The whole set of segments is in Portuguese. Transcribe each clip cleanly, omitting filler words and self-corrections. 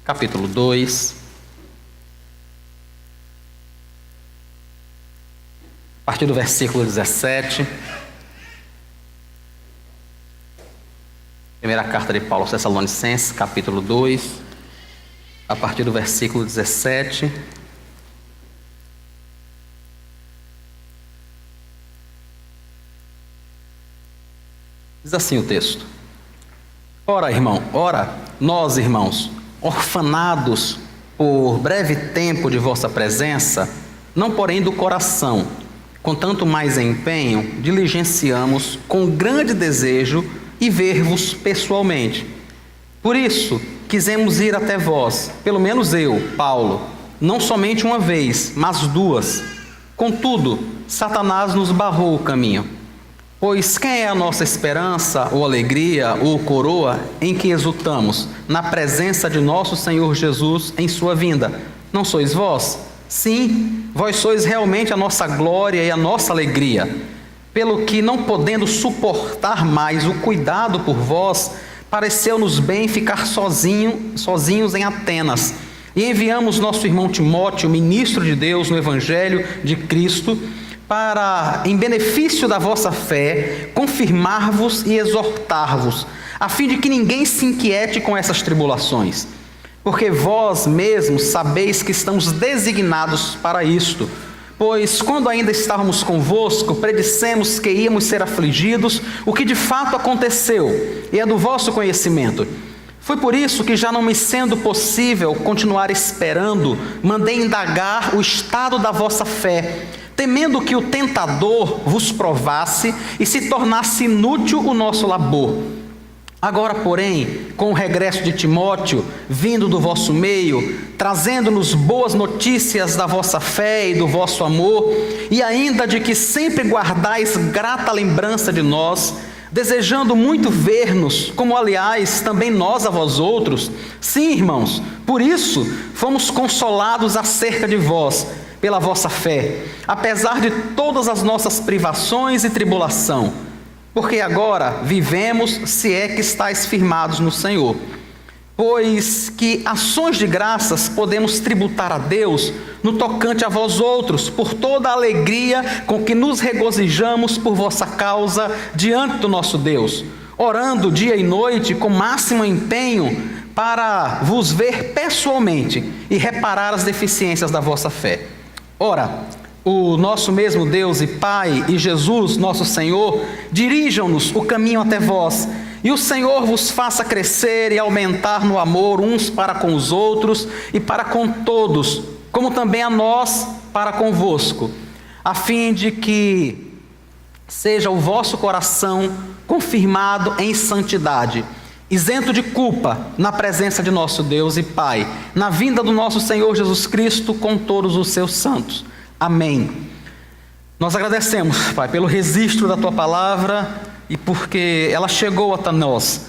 capítulo 2. A partir do versículo 17. Primeira carta de Paulo aos Tessalonicenses, capítulo 2, a partir do versículo 17. Diz assim o texto: Ora, nós, irmãos, orfanados por breve tempo de vossa presença, não porém do coração, com tanto mais empenho, diligenciamos com grande desejo e ver-vos pessoalmente. Por isso, quisemos ir até vós, pelo menos eu, Paulo, não somente uma vez, mas duas. Contudo, Satanás nos barrou o caminho. Pois quem é a nossa esperança, ou alegria, ou coroa, em que exultamos, na presença de nosso Senhor Jesus em sua vinda? Não sois vós? Sim, vós sois realmente a nossa glória e a nossa alegria. Pelo que, não podendo suportar mais o cuidado por vós, pareceu-nos bem ficar sozinhos em Atenas. E enviamos nosso irmão Timóteo, ministro de Deus no Evangelho de Cristo, para, em benefício da vossa fé, confirmar-vos e exortar-vos, a fim de que ninguém se inquiete com essas tribulações. Porque vós mesmos sabeis que estamos designados para isto. Pois, quando ainda estávamos convosco, predissemos que íamos ser afligidos, o que de fato aconteceu, e é do vosso conhecimento. Foi por isso que, já não me sendo possível continuar esperando, mandei indagar o estado da vossa fé, temendo que o tentador vos provasse e se tornasse inútil o nosso labor. Agora, porém, com o regresso de Timóteo, vindo do vosso meio, trazendo-nos boas notícias da vossa fé e do vosso amor, e ainda de que sempre guardais grata lembrança de nós, desejando muito ver-nos, como aliás também nós a vós outros, sim, irmãos, por isso fomos consolados acerca de vós, pela vossa fé, apesar de todas as nossas privações e tribulação. Porque agora vivemos, se é que estáis firmados no Senhor. Pois que ações de graças podemos tributar a Deus no tocante a vós outros, por toda a alegria com que nos regozijamos por vossa causa diante do nosso Deus, orando dia e noite com máximo empenho para vos ver pessoalmente e reparar as deficiências da vossa fé. Ora, o nosso mesmo Deus e Pai e Jesus, nosso Senhor, dirijam-nos o caminho até vós, e o Senhor vos faça crescer e aumentar no amor uns para com os outros e para com todos, como também a nós para convosco, a fim de que seja o vosso coração confirmado em santidade, isento de culpa, na presença de nosso Deus e Pai, na vinda do nosso Senhor Jesus Cristo com todos os seus santos. Amém. Nós agradecemos, Pai, pelo registro da Tua palavra e porque ela chegou até nós.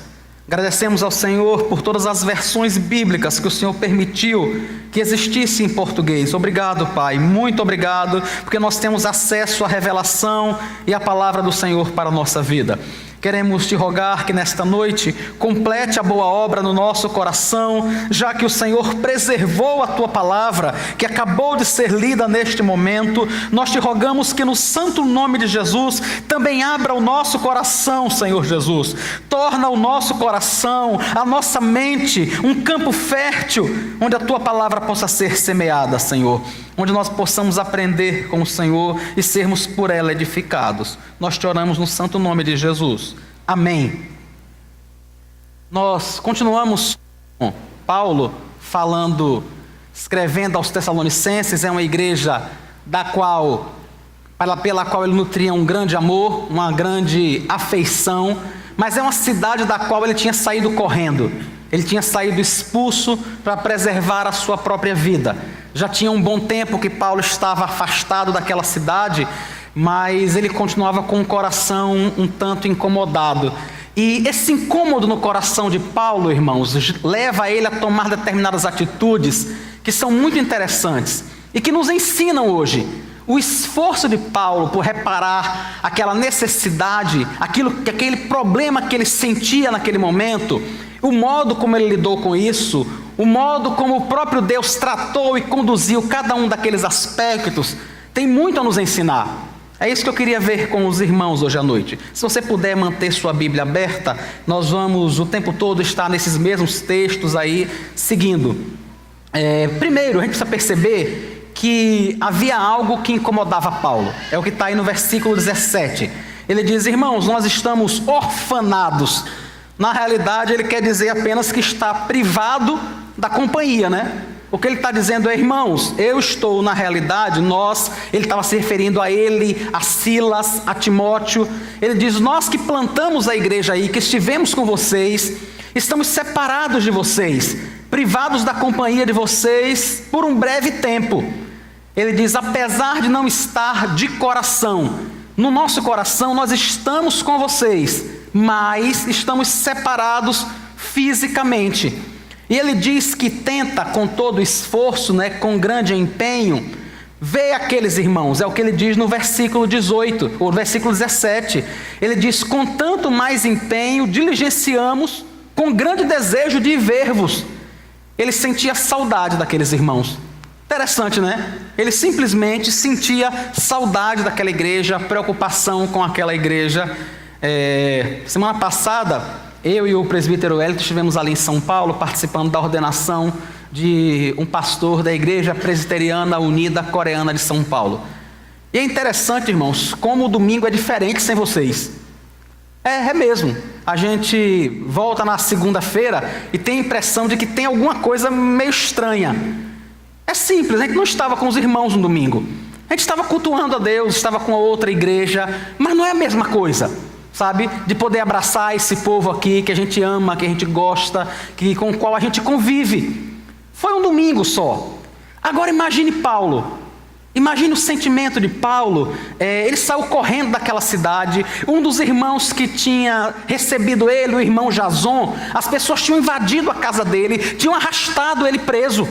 Agradecemos ao Senhor por todas as versões bíblicas que o Senhor permitiu que existisse em português. Obrigado, Pai, muito obrigado, porque nós temos acesso à revelação e à palavra do Senhor para a nossa vida. Queremos te rogar que nesta noite complete a boa obra no nosso coração, já que o Senhor preservou a Tua palavra, que acabou de ser lida neste momento. Nós te rogamos que no santo nome de Jesus também abra o nosso coração, Senhor Jesus. Torna o nosso coração, a nossa mente, um campo fértil, onde a Tua palavra possa ser semeada, Senhor. Onde nós possamos aprender com o Senhor e sermos por ela edificados. Nós te oramos no santo nome de Jesus. Amém. Nós continuamos com Paulo escrevendo aos Tessalonicenses. É uma igreja pela qual ele nutria um grande amor, uma grande afeição, mas é uma cidade da qual ele tinha saído correndo. Ele tinha saído expulso para preservar a sua própria vida. Já tinha um bom tempo que Paulo estava afastado daquela cidade, mas ele continuava com o coração um tanto incomodado. E esse incômodo no coração de Paulo, irmãos, leva ele a tomar determinadas atitudes que são muito interessantes e que nos ensinam hoje. O esforço de Paulo por reparar aquela necessidade, aquele problema que ele sentia naquele momento, o modo como ele lidou com isso, o modo como o próprio Deus tratou e conduziu cada um daqueles aspectos, tem muito a nos ensinar. É isso que eu queria ver com os irmãos hoje à noite. Se você puder manter sua Bíblia aberta, nós vamos o tempo todo estar nesses mesmos textos aí, seguindo. Primeiro, a gente precisa perceber que havia algo que incomodava Paulo. É o que está aí no versículo 17. Ele diz: irmãos, nós estamos orfanados. Na realidade, ele quer dizer apenas que está privado da companhia, né? O que ele está dizendo é: irmãos, eu estou, na realidade, ele estava se referindo a ele, a Silas, a Timóteo. Ele diz: nós que plantamos a igreja aí, que estivemos com vocês, estamos separados de vocês, privados da companhia de vocês por um breve tempo. Ele diz: apesar de não estar de coração, no nosso coração nós estamos com vocês, mas estamos separados fisicamente. E ele diz que tenta com todo esforço, com grande empenho, ver aqueles irmãos. É o que ele diz no versículo 18, ou versículo 17. Ele diz: com tanto mais empenho, diligenciamos com grande desejo de ver-vos. Ele sentia saudade daqueles irmãos. Interessante, né? Ele simplesmente sentia saudade daquela igreja, preocupação com aquela igreja. Semana passada, eu e o presbítero Hélio estivemos ali em São Paulo, participando da ordenação de um pastor da Igreja Presbiteriana Unida Coreana de São Paulo. E é interessante, irmãos, como o domingo é diferente sem vocês. É mesmo. A gente volta na segunda-feira e tem a impressão de que tem alguma coisa meio estranha. É simples, a gente não estava com os irmãos no domingo. A gente estava cultuando a Deus, estava com a outra igreja, mas não é a mesma coisa. Sabe, de poder abraçar esse povo aqui que a gente ama, que a gente gosta, com o qual a gente convive. Foi um domingo só. Agora imagine Paulo. Imagine o sentimento de Paulo. Ele saiu correndo daquela cidade. Um dos irmãos que tinha recebido ele, o irmão Jason, as pessoas tinham invadido a casa dele, tinham arrastado ele preso.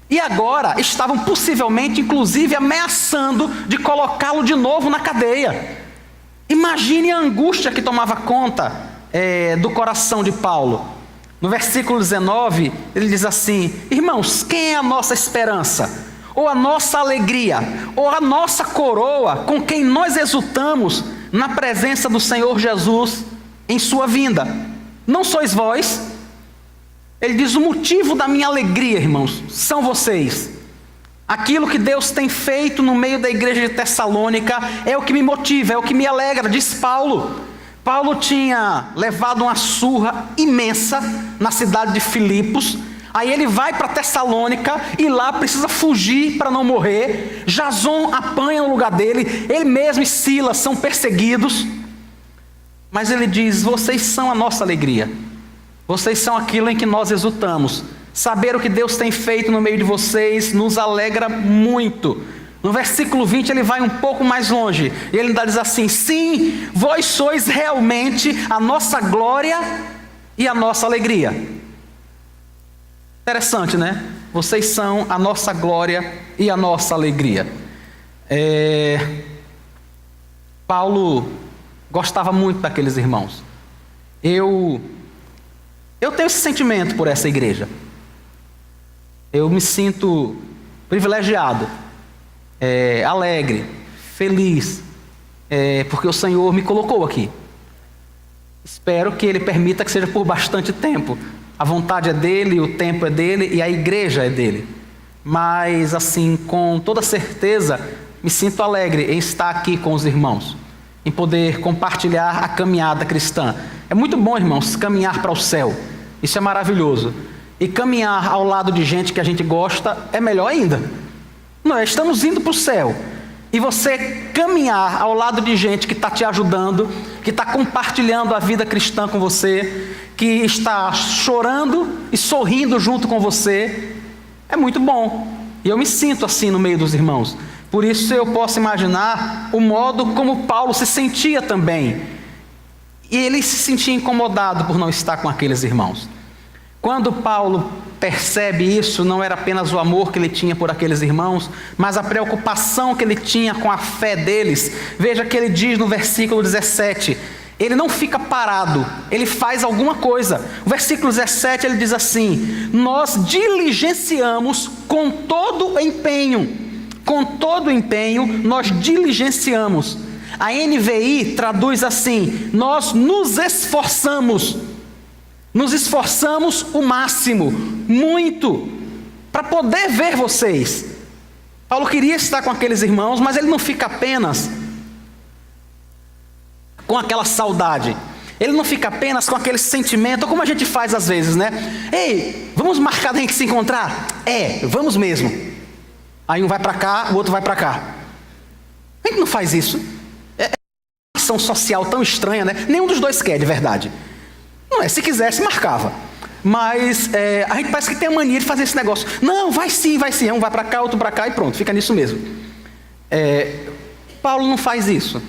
E agora estavam possivelmente, inclusive, ameaçando de colocá-lo de novo na cadeia. Imagine a angústia que tomava conta do coração de Paulo. No versículo 19, ele diz assim: irmãos, quem é a nossa esperança? Ou a nossa alegria? Ou a nossa coroa, com quem nós exultamos na presença do Senhor Jesus em sua vinda? Não sois vós? Ele diz: o motivo da minha alegria, irmãos, são vocês. Aquilo que Deus tem feito no meio da igreja de Tessalônica é o que me motiva, é o que me alegra, diz Paulo. Paulo tinha levado uma surra imensa na cidade de Filipos. Aí ele vai para Tessalônica e lá precisa fugir para não morrer. Jason apanha no lugar dele, ele mesmo e Silas são perseguidos. Mas ele diz: vocês são a nossa alegria, vocês são aquilo em que nós exultamos. Saber o que Deus tem feito no meio de vocês nos alegra muito. No versículo 20 ele vai um pouco mais longe. E ele ainda diz assim: sim, vós sois realmente a nossa glória e a nossa alegria. Interessante, né? Vocês são a nossa glória e a nossa alegria. Paulo gostava muito daqueles irmãos. Eu tenho esse sentimento por essa igreja. Eu me sinto privilegiado, alegre, feliz, porque o Senhor me colocou aqui. Espero que Ele permita que seja por bastante tempo. A vontade é dEle, o tempo é dEle e a igreja é dEle. Mas assim, com toda certeza, me sinto alegre em estar aqui com os irmãos, em poder compartilhar a caminhada cristã. É muito bom, irmãos, caminhar para o céu. Isso é maravilhoso. E caminhar ao lado de gente que a gente gosta é melhor ainda. Nós estamos indo para o céu. E você caminhar ao lado de gente que está te ajudando, que está compartilhando a vida cristã com você, que está chorando e sorrindo junto com você, é muito bom. E eu me sinto assim no meio dos irmãos. Por isso eu posso imaginar o modo como Paulo se sentia também. E ele se sentia incomodado por não estar com aqueles irmãos. Quando Paulo percebe isso, não era apenas o amor que ele tinha por aqueles irmãos, mas a preocupação que ele tinha com a fé deles. Veja que ele diz no versículo 17: ele não fica parado, ele faz alguma coisa. O versículo 17 ele diz assim: nós diligenciamos com todo empenho, nós diligenciamos. A NVI traduz assim: nós nos esforçamos o máximo, muito, para poder ver vocês. Paulo queria estar com aqueles irmãos, mas ele não fica apenas com aquela saudade, ele não fica apenas com aquele sentimento, como a gente faz às vezes, né? Ei, vamos marcar a gente se encontrar? Vamos mesmo. Aí um vai para cá, o outro vai para cá. A gente não faz isso. É uma ação social tão estranha, né? Nenhum dos dois quer, de verdade. Não é, se quisesse, marcava. Mas a gente parece que tem a mania de fazer esse negócio. Não, vai sim. Um vai para cá, outro para cá e pronto, fica nisso mesmo. Paulo não faz isso.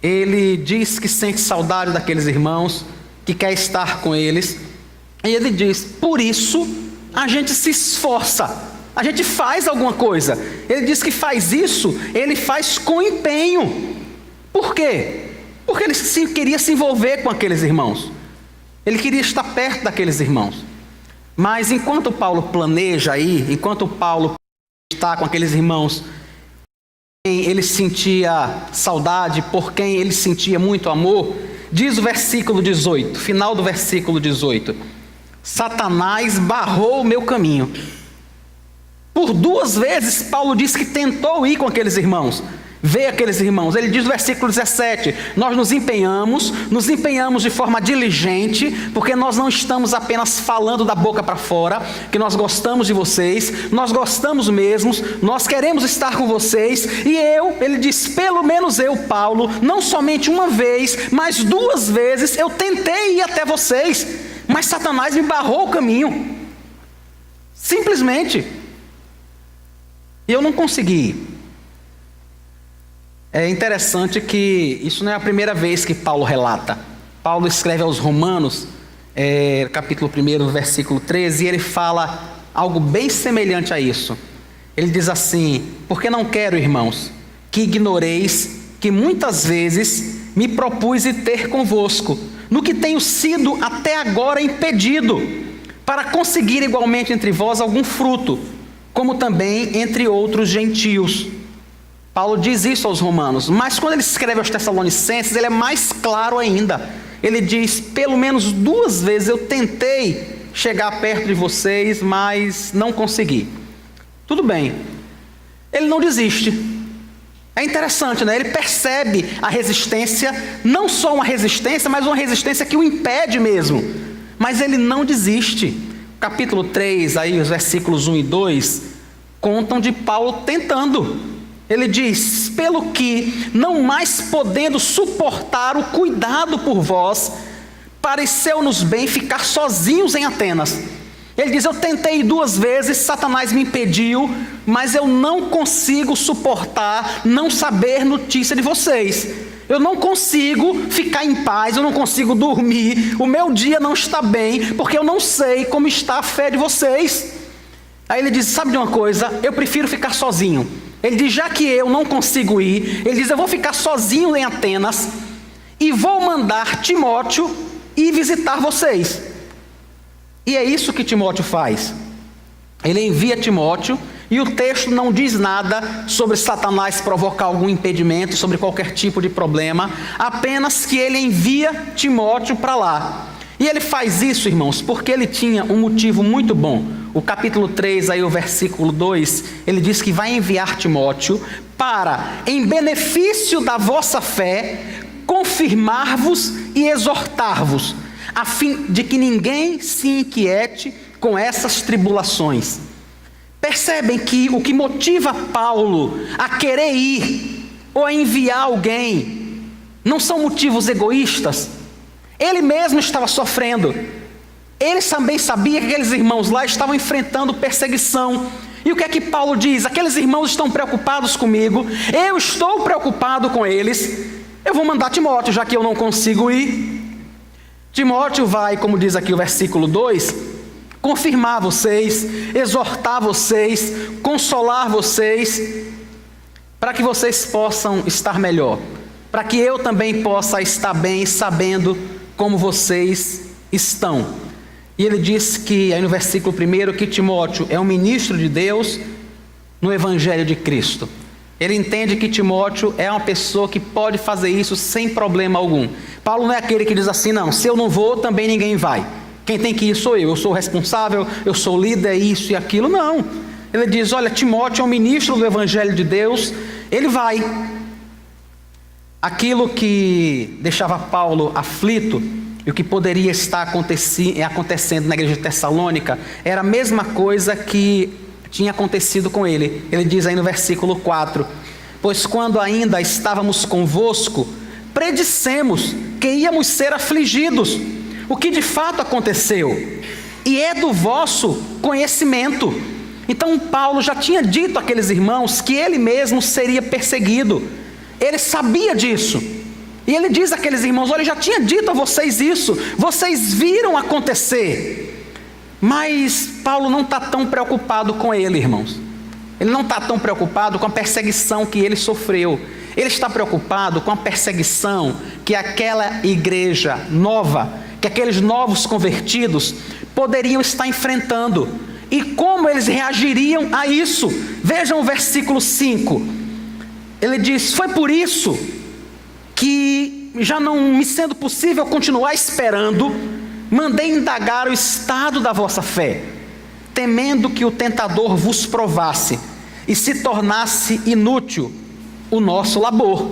Ele diz que sente saudade daqueles irmãos, que quer estar com eles. E ele diz: por isso a gente se esforça, a gente faz alguma coisa. Ele diz que faz isso, ele faz com empenho. Por quê? Porque ele queria se envolver com aqueles irmãos. Ele queria estar perto daqueles irmãos. Mas enquanto Paulo planeja enquanto Paulo está com aqueles irmãos, quem ele sentia saudade, por quem ele sentia muito amor, diz o versículo 18, final do versículo 18: Satanás barrou o meu caminho. Por 2 vezes Paulo diz que tentou ir com aqueles irmãos, ver aqueles irmãos. Ele diz no versículo 17: nós nos empenhamos de forma diligente, porque nós não estamos apenas falando da boca para fora, que nós gostamos de vocês, nós gostamos mesmo, nós queremos estar com vocês. E ele diz, pelo menos eu, Paulo, não somente uma vez, mas 2 vezes eu tentei ir até vocês, mas Satanás me barrou o caminho, simplesmente, e eu não consegui ir. É interessante que isso não é a primeira vez que Paulo relata. Paulo escreve aos Romanos, capítulo 1, versículo 13, e ele fala algo bem semelhante a isso. Ele diz assim: porque não quero, irmãos, que ignoreis que muitas vezes me propus ir ter convosco, no que tenho sido até agora impedido, para conseguir igualmente entre vós algum fruto, como também entre outros gentios. Paulo diz isso aos romanos, mas quando ele escreve aos Tessalonicenses, ele é mais claro ainda. Ele diz: pelo menos 2 vezes eu tentei chegar perto de vocês, mas não consegui. Tudo bem, ele não desiste. É interessante, né? Ele percebe a resistência, não só uma resistência, mas uma resistência que o impede mesmo. Mas ele não desiste. Capítulo 3, aí os versículos 1 e 2, contam de Paulo tentando. Ele diz: pelo que, não mais podendo suportar o cuidado por vós, pareceu-nos bem ficar sozinhos em Atenas. Ele diz: eu tentei 2 vezes, Satanás me impediu, mas eu não consigo suportar não saber notícia de vocês. Eu não consigo ficar em paz, eu não consigo dormir, o meu dia não está bem, porque eu não sei como está a fé de vocês. Aí ele diz: sabe de uma coisa, eu prefiro ficar sozinho. Ele diz: já que eu não consigo ir, ele diz: eu vou ficar sozinho em Atenas e vou mandar Timóteo ir visitar vocês. E é isso que Timóteo faz. Ele envia Timóteo, e o texto não diz nada sobre Satanás provocar algum impedimento, sobre qualquer tipo de problema, apenas que ele envia Timóteo para lá. E ele faz isso, irmãos, porque ele tinha um motivo muito bom. O capítulo 3, aí o versículo 2, ele diz que vai enviar Timóteo para, em benefício da vossa fé, confirmar-vos e exortar-vos, a fim de que ninguém se inquiete com essas tribulações. Percebem que o que motiva Paulo a querer ir ou a enviar alguém não são motivos egoístas. Ele mesmo estava sofrendo. Ele também sabia que aqueles irmãos lá estavam enfrentando perseguição. E o que é que Paulo diz? Aqueles irmãos estão preocupados comigo, eu estou preocupado com eles, eu vou mandar Timóteo, já que eu não consigo ir. Timóteo vai, como diz aqui o versículo 2, confirmar vocês, exortar vocês, consolar vocês, para que vocês possam estar melhor. para que eu também possa estar bem, sabendo como vocês estão. E ele diz que, aí no versículo 1, que Timóteo é um ministro de Deus no Evangelho de Cristo. Ele entende que Timóteo é uma pessoa que pode fazer isso sem problema algum. Paulo não é aquele que diz assim, não, se eu não vou, também ninguém vai. Quem tem que ir sou eu sou responsável, eu sou líder, isso e aquilo. Não. Ele diz, olha, Timóteo é um ministro do Evangelho de Deus, ele vai. Aquilo que deixava Paulo aflito, e o que poderia estar acontecendo na igreja de Tessalônica, era a mesma coisa que tinha acontecido com ele. Ele diz aí no versículo 4, pois quando ainda estávamos convosco, predissemos que íamos ser afligidos, o que de fato aconteceu, e é do vosso conhecimento. Então Paulo já tinha dito àqueles irmãos que ele mesmo seria perseguido, ele sabia disso, e ele diz àqueles irmãos, olha, eu já tinha dito a vocês isso, vocês viram acontecer. Mas Paulo não está tão preocupado com ele, irmãos. Ele não está tão preocupado com a perseguição que ele sofreu. Ele está preocupado com a perseguição que aquela igreja nova, que aqueles novos convertidos poderiam estar enfrentando. E como eles reagiriam a isso. Vejam o versículo 5. Ele diz, foi por isso que, já não me sendo possível continuar esperando, mandei indagar o estado da vossa fé, temendo que o tentador vos provasse e se tornasse inútil o nosso labor.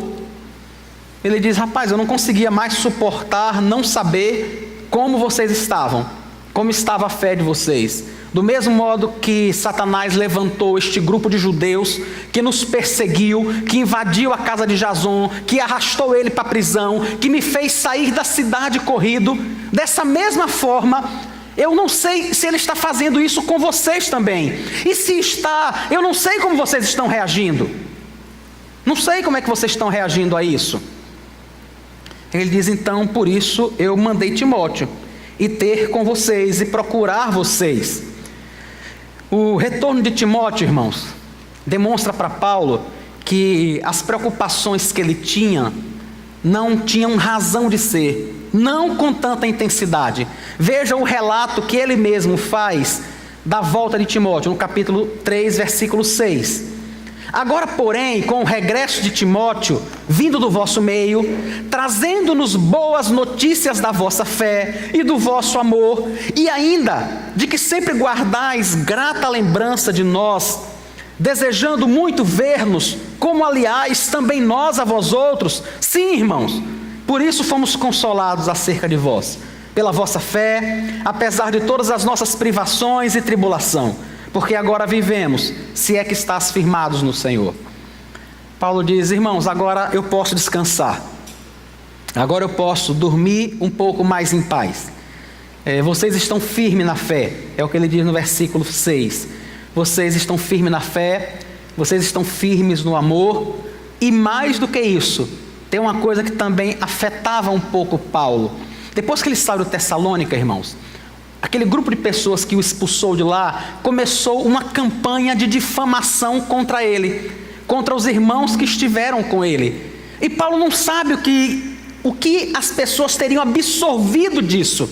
Ele diz, rapaz, eu não conseguia mais suportar não saber como vocês estavam, como estava a fé de vocês. Do mesmo modo que Satanás levantou este grupo de judeus que nos perseguiu, que invadiu a casa de Jason, que arrastou ele para a prisão, que me fez sair da cidade corrido, dessa mesma forma, eu não sei se ele está fazendo isso com vocês também. E se está, eu não sei como vocês estão reagindo. Não sei como é que vocês estão reagindo a isso. Ele diz, então, por isso eu mandei Timóteo e ter com vocês e procurar vocês. O retorno de Timóteo, irmãos, demonstra para Paulo que as preocupações que ele tinha não tinham razão de ser, não com tanta intensidade. Veja o relato que ele mesmo faz da volta de Timóteo, no capítulo 3, versículo 6. Agora, porém, com o regresso de Timóteo, vindo do vosso meio, trazendo-nos boas notícias da vossa fé e do vosso amor, e ainda de que sempre guardais grata lembrança de nós, desejando muito ver-nos, como aliás também nós a vós outros. Sim, irmãos, por isso fomos consolados acerca de vós, pela vossa fé, apesar de todas as nossas privações e tribulação, porque agora vivemos, se é que estás firmados no Senhor. Paulo diz, irmãos, agora eu posso descansar, agora eu posso dormir um pouco mais em paz. Vocês estão firmes na fé, é o que ele diz no versículo 6. Vocês estão firmes na fé, vocês estão firmes no amor, e mais do que isso, tem uma coisa que também afetava um pouco Paulo. Depois que ele saiu de Tessalônica, irmãos, aquele grupo de pessoas que o expulsou de lá, começou uma campanha de difamação contra ele, contra os irmãos que estiveram com ele. E Paulo não sabe o que as pessoas teriam absorvido disso.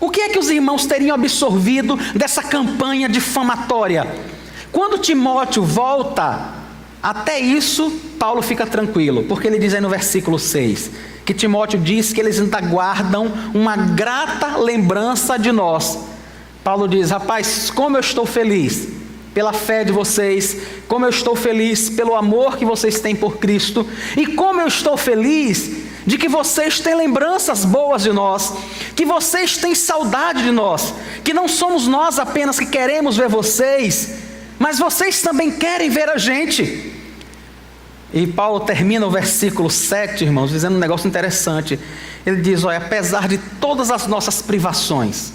O que é que os irmãos teriam absorvido dessa campanha difamatória? Quando Timóteo volta, até isso, Paulo fica tranquilo, porque ele diz aí no versículo 6, que Timóteo diz que eles ainda guardam uma grata lembrança de nós. Paulo diz, rapaz, como eu estou feliz pela fé de vocês, como eu estou feliz pelo amor que vocês têm por Cristo, e como eu estou feliz de que vocês têm lembranças boas de nós, que vocês têm saudade de nós, que não somos nós apenas que queremos ver vocês, mas vocês também querem ver a gente. E Paulo termina o versículo 7, irmãos, dizendo um negócio interessante. Ele diz, olha, apesar de todas as nossas privações,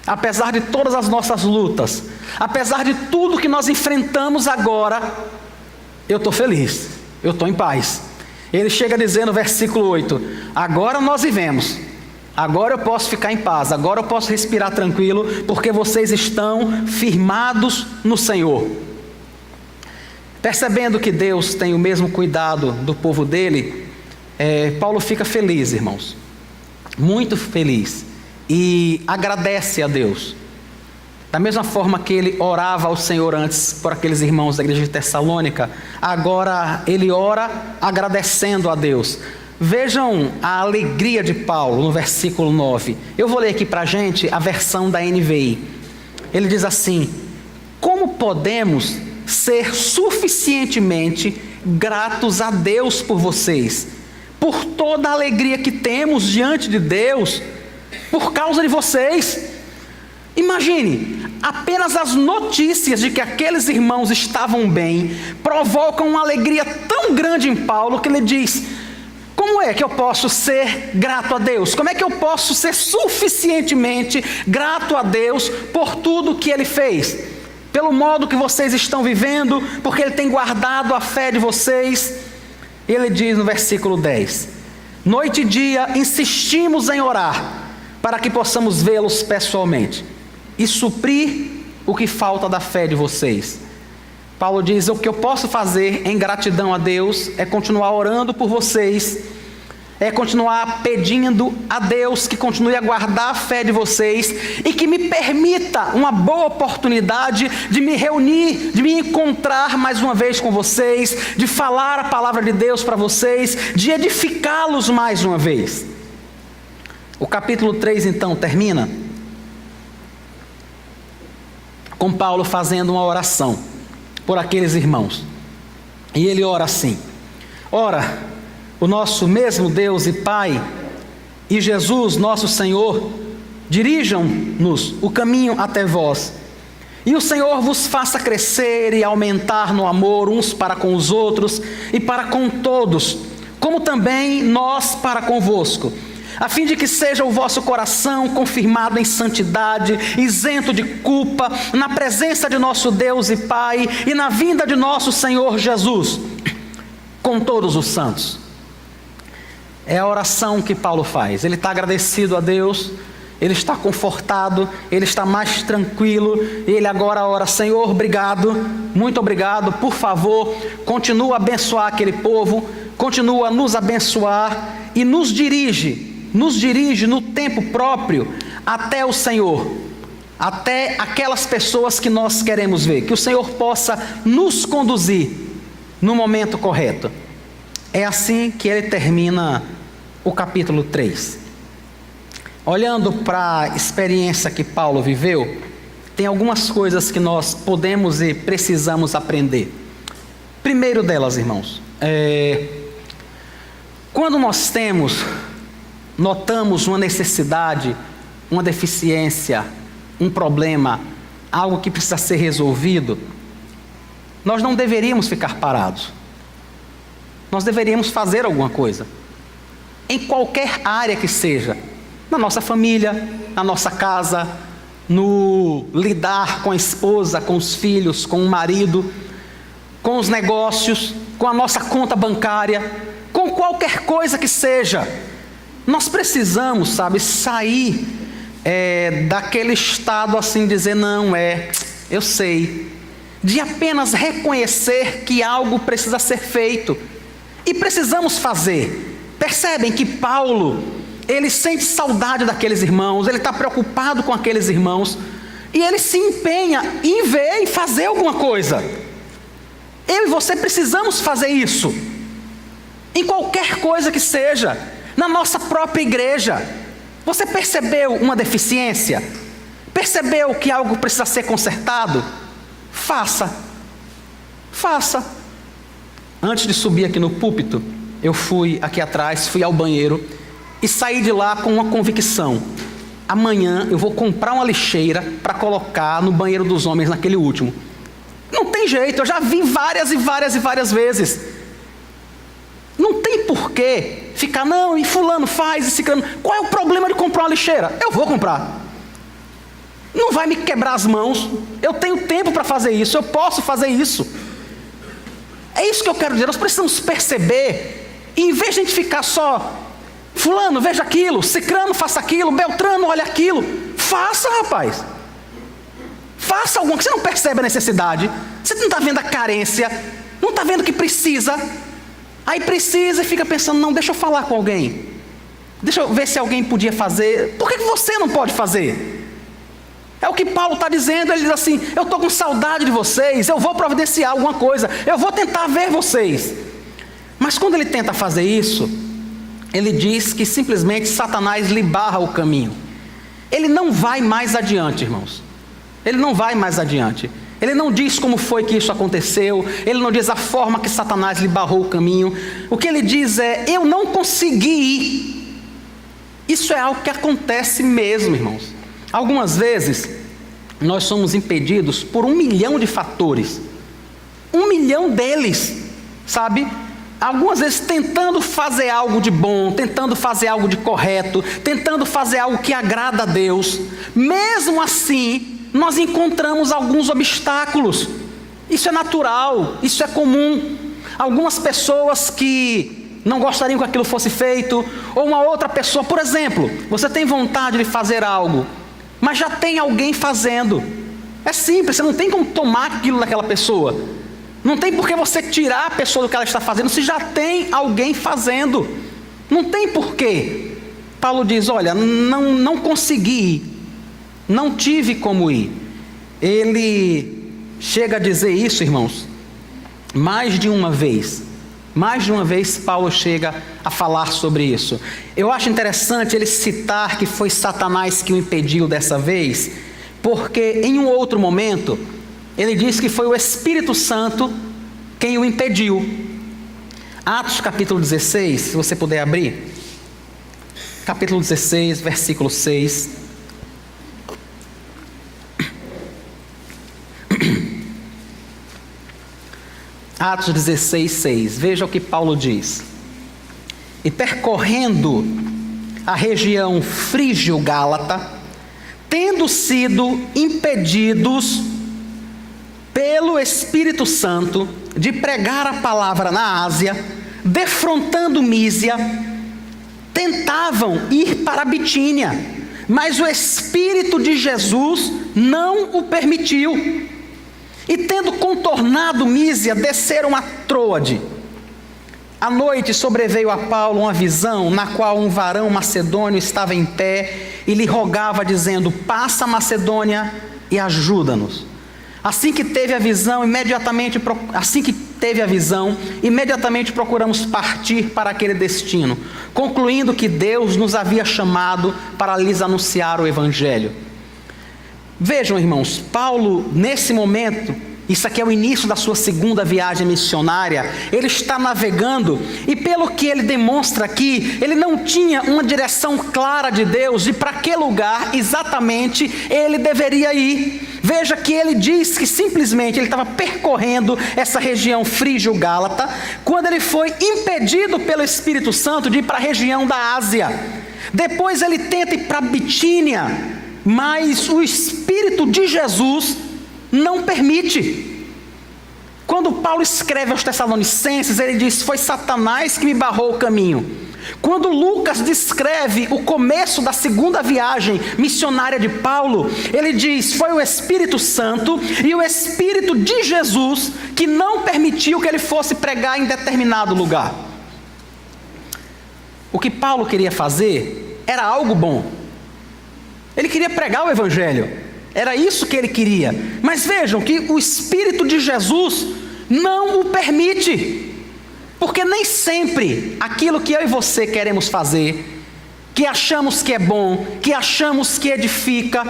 apesar de todas as nossas lutas, apesar de tudo que nós enfrentamos agora, eu estou feliz, eu estou em paz. Ele chega a dizer no versículo 8, agora nós vivemos, agora eu posso ficar em paz, agora eu posso respirar tranquilo, porque vocês estão firmados no Senhor. Percebendo que Deus tem o mesmo cuidado do povo dele, Paulo fica feliz, irmãos, muito feliz, e agradece a Deus. Da mesma forma que ele orava ao Senhor antes por aqueles irmãos da igreja de Tessalônica, agora ele ora agradecendo a Deus. Vejam a alegria de Paulo no versículo 9. Eu vou ler aqui para a gente a versão da NVI. Ele diz assim: como podemos ser suficientemente gratos a Deus por vocês, por toda a alegria que temos diante de Deus, por causa de vocês. Imagine, apenas as notícias de que aqueles irmãos estavam bem provocam uma alegria tão grande em Paulo que ele diz: como é que eu posso ser grato a Deus? Como é que eu posso ser suficientemente grato a Deus por tudo que Ele fez? Pelo modo que vocês estão vivendo, porque Ele tem guardado a fé de vocês. Ele diz no versículo 10: noite e dia insistimos em orar, para que possamos vê-los pessoalmente e suprir o que falta da fé de vocês. Paulo diz: o que eu posso fazer em gratidão a Deus é continuar orando por vocês, é continuar pedindo a Deus que continue a guardar a fé de vocês e que me permita uma boa oportunidade de me reunir, de me encontrar mais uma vez com vocês, de falar a palavra de Deus para vocês, de edificá-los mais uma vez. O capítulo 3 então termina com Paulo fazendo uma oração por aqueles irmãos. E ele ora assim: ora, o nosso mesmo Deus e Pai e Jesus nosso Senhor dirijam-nos o caminho até vós, e o Senhor vos faça crescer e aumentar no amor uns para com os outros e para com todos, como também nós para convosco, a fim de que seja o vosso coração confirmado em santidade, isento de culpa, na presença de nosso Deus e Pai, e na vinda de nosso Senhor Jesus, com todos os santos. É a oração que Paulo faz. Ele está agradecido a Deus, ele está confortado, ele está mais tranquilo, e ele agora ora: Senhor, obrigado, muito obrigado, por favor, continua a abençoar aquele povo, continua a nos abençoar, e nos dirige no tempo próprio até o Senhor, até aquelas pessoas que nós queremos ver, que o Senhor possa nos conduzir no momento correto. É assim que ele termina o capítulo 3. Olhando para a experiência que Paulo viveu, tem algumas coisas que nós podemos e precisamos aprender. Primeiro delas, irmãos, quando nós notamos uma necessidade, uma deficiência, um problema, algo que precisa ser resolvido, nós não deveríamos ficar parados. Nós deveríamos fazer alguma coisa, em qualquer área que seja, na nossa família, na nossa casa, no lidar com a esposa, com os filhos, com o marido, com os negócios, com a nossa conta bancária, com qualquer coisa que seja. Nós precisamos, sair daquele estado assim, dizer: não, eu sei, de apenas reconhecer que algo precisa ser feito, e precisamos fazer. Percebem que Paulo, ele sente saudade daqueles irmãos, ele está preocupado com aqueles irmãos, e ele se empenha em ver e fazer alguma coisa. Eu e você precisamos fazer isso, em qualquer coisa que seja. Na nossa própria igreja, você percebeu uma deficiência? Percebeu que algo precisa ser consertado? Faça. Antes de subir aqui no púlpito, eu fui aqui atrás, fui ao banheiro e saí de lá com uma convicção: amanhã eu vou comprar uma lixeira para colocar no banheiro dos homens, naquele último. Não tem jeito, eu já vi várias vezes. Não tem porquê ficar: não, e fulano faz, e ciclano. Qual é o problema de comprar uma lixeira? Eu vou comprar. Não vai me quebrar as mãos. Eu tenho tempo para fazer isso, eu posso fazer isso. É isso que eu quero dizer. Nós precisamos perceber, e em vez de a gente ficar só: fulano, veja aquilo, ciclano, faça aquilo, beltrano, olha aquilo. Faça, rapaz. Faça alguma coisa. Você não percebe a necessidade, você não está vendo a carência, não está vendo que precisa. Aí precisa e fica pensando, não, deixa eu falar com alguém. Deixa eu ver se alguém podia fazer. Por que você não pode fazer? É o que Paulo está dizendo. Ele diz assim, eu estou com saudade de vocês, eu vou providenciar alguma coisa, eu vou tentar ver vocês. Mas quando ele tenta fazer isso, ele diz que simplesmente Satanás lhe barra o caminho. Ele não vai mais adiante, irmãos. Ele não vai mais adiante. Ele não diz como foi que isso aconteceu. Ele não diz a forma que Satanás lhe barrou o caminho. O que ele diz é, eu não consegui ir. Isso é algo que acontece mesmo, irmãos. Algumas vezes, nós somos impedidos por 1 milhão de fatores. 1 milhão deles, sabe? Algumas vezes tentando fazer algo de bom, tentando fazer algo de correto, tentando fazer algo que agrada a Deus. Mesmo assim, nós encontramos alguns obstáculos. Isso é natural, isso é comum. Algumas pessoas que não gostariam que aquilo fosse feito, ou uma outra pessoa, por exemplo, você tem vontade de fazer algo, mas já tem alguém fazendo. É simples, você não tem como tomar aquilo daquela pessoa. Não tem por que você tirar a pessoa do que ela está fazendo, se já tem alguém fazendo. Não tem porquê. Paulo diz, olha, não consegui ir, não tive como ir. Ele chega a dizer isso, irmãos, mais de uma vez. Mais de uma vez Paulo chega a falar sobre isso. Eu acho interessante ele citar que foi Satanás que o impediu dessa vez, porque em um outro momento, ele diz que foi o Espírito Santo quem o impediu. Atos capítulo 16, se você puder abrir. Capítulo 16, versículo 6. Atos 16, 6. Veja o que Paulo diz. E percorrendo a região frígio-gálata, tendo sido impedidos pelo Espírito Santo de pregar a palavra na Ásia, defrontando Mísia, tentavam ir para a Bitínia, mas o Espírito de Jesus não o permitiu. E tendo contornado Mísia, desceram a Troade. À noite sobreveio a Paulo uma visão, na qual um varão macedônio estava em pé e lhe rogava, dizendo, passa a Macedônia e ajuda-nos. Assim que teve a visão, imediatamente procuramos partir para aquele destino, concluindo que Deus nos havia chamado para lhes anunciar o Evangelho. Vejam, irmãos, Paulo, nesse momento, isso aqui é o início da sua segunda viagem missionária, ele está navegando, e pelo que ele demonstra aqui, ele não tinha uma direção clara de Deus, de para que lugar exatamente ele deveria ir. Veja que ele diz que simplesmente ele estava percorrendo essa região frígio-gálata, quando ele foi impedido pelo Espírito Santo de ir para a região da Ásia. Depois ele tenta ir para Bitínia, mas o Espírito de Jesus não permite. Quando Paulo escreve aos Tessalonicenses, ele diz, foi Satanás que me barrou o caminho. Quando Lucas descreve o começo da segunda viagem missionária de Paulo, ele diz, foi o Espírito Santo e o Espírito de Jesus que não permitiu que ele fosse pregar em determinado lugar. O que Paulo queria fazer era algo bom. Ele queria pregar o Evangelho, era isso que ele queria. Mas vejam que o Espírito de Jesus não o permite. Porque nem sempre aquilo que eu e você queremos fazer, que achamos que é bom, que achamos que edifica,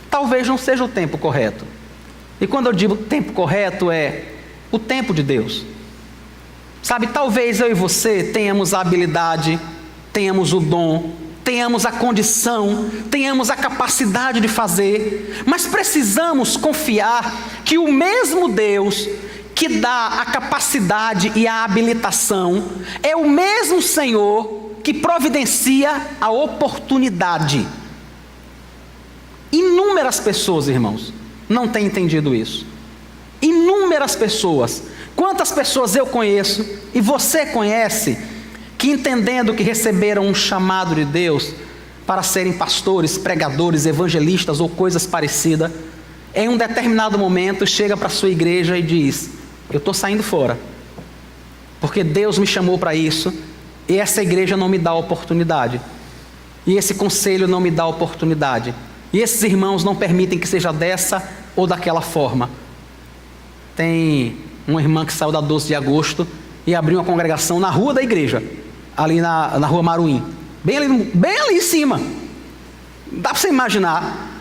talvez não seja o tempo correto. E quando eu digo tempo correto, é o tempo de Deus. Sabe, talvez eu e você tenhamos a habilidade, tenhamos o dom, tenhamos a condição, tenhamos a capacidade de fazer, mas precisamos confiar que o mesmo Deus que dá a capacidade e a habilitação é o mesmo Senhor que providencia a oportunidade. Inúmeras pessoas, irmãos, não têm entendido isso. Inúmeras pessoas. Quantas pessoas eu conheço e você conhece que, entendendo que receberam um chamado de Deus para serem pastores, pregadores, evangelistas ou coisas parecidas, em um determinado momento chega para a sua igreja e diz, eu estou saindo fora, porque Deus me chamou para isso, e essa igreja não me dá oportunidade, e esse conselho não me dá oportunidade, e esses irmãos não permitem que seja dessa ou daquela forma. Tem uma irmã que saiu da 12 de agosto e abriu uma congregação na rua da igreja, ali na rua Maruim, bem ali em cima. Dá para você imaginar?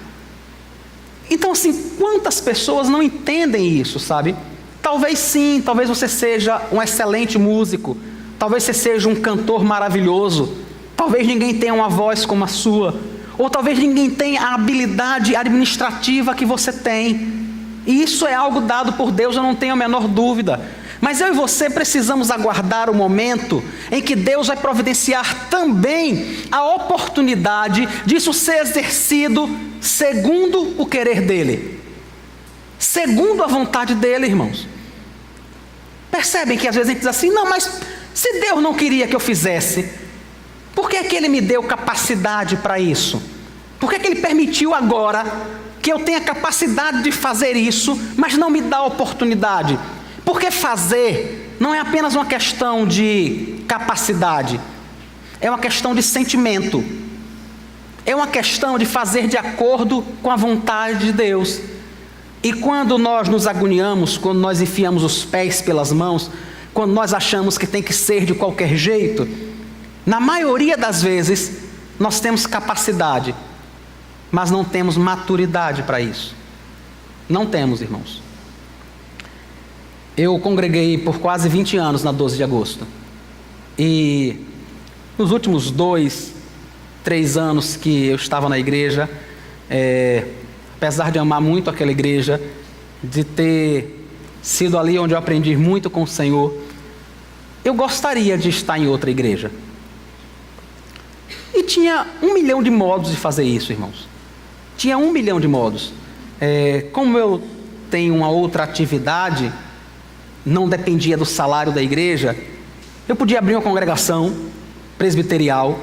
Então, assim, quantas pessoas não entendem isso, sabe? Talvez sim, talvez você seja um excelente músico, talvez você seja um cantor maravilhoso, talvez ninguém tenha uma voz como a sua, ou talvez ninguém tenha a habilidade administrativa que você tem. E isso é algo dado por Deus, eu não tenho a menor dúvida. Mas eu e você precisamos aguardar o momento em que Deus vai providenciar também a oportunidade disso ser exercido segundo o querer dEle, segundo a vontade dEle, irmãos. Percebem que às vezes a gente diz assim, não, mas se Deus não queria que eu fizesse, por que é que Ele me deu capacidade para isso? Por que é que Ele permitiu agora que eu tenha capacidade de fazer isso, mas não me dá oportunidade? Porque fazer não é apenas uma questão de capacidade, é uma questão de sentimento, é uma questão de fazer de acordo com a vontade de Deus. E quando nós nos agoniamos, quando nós enfiamos os pés pelas mãos, quando nós achamos que tem que ser de qualquer jeito, na maioria das vezes nós temos capacidade, mas não temos maturidade para isso. Não temos, irmãos. Eu congreguei por quase 20 anos na 12 de agosto. E nos últimos 2, 3 anos que eu estava na igreja, apesar de amar muito aquela igreja, de ter sido ali onde eu aprendi muito com o Senhor, eu gostaria de estar em outra igreja. E tinha 1 milhão de modos de fazer isso, irmãos. Tinha 1 milhão de modos. Como eu tenho uma outra atividade, não dependia do salário da igreja, eu podia abrir uma congregação presbiterial,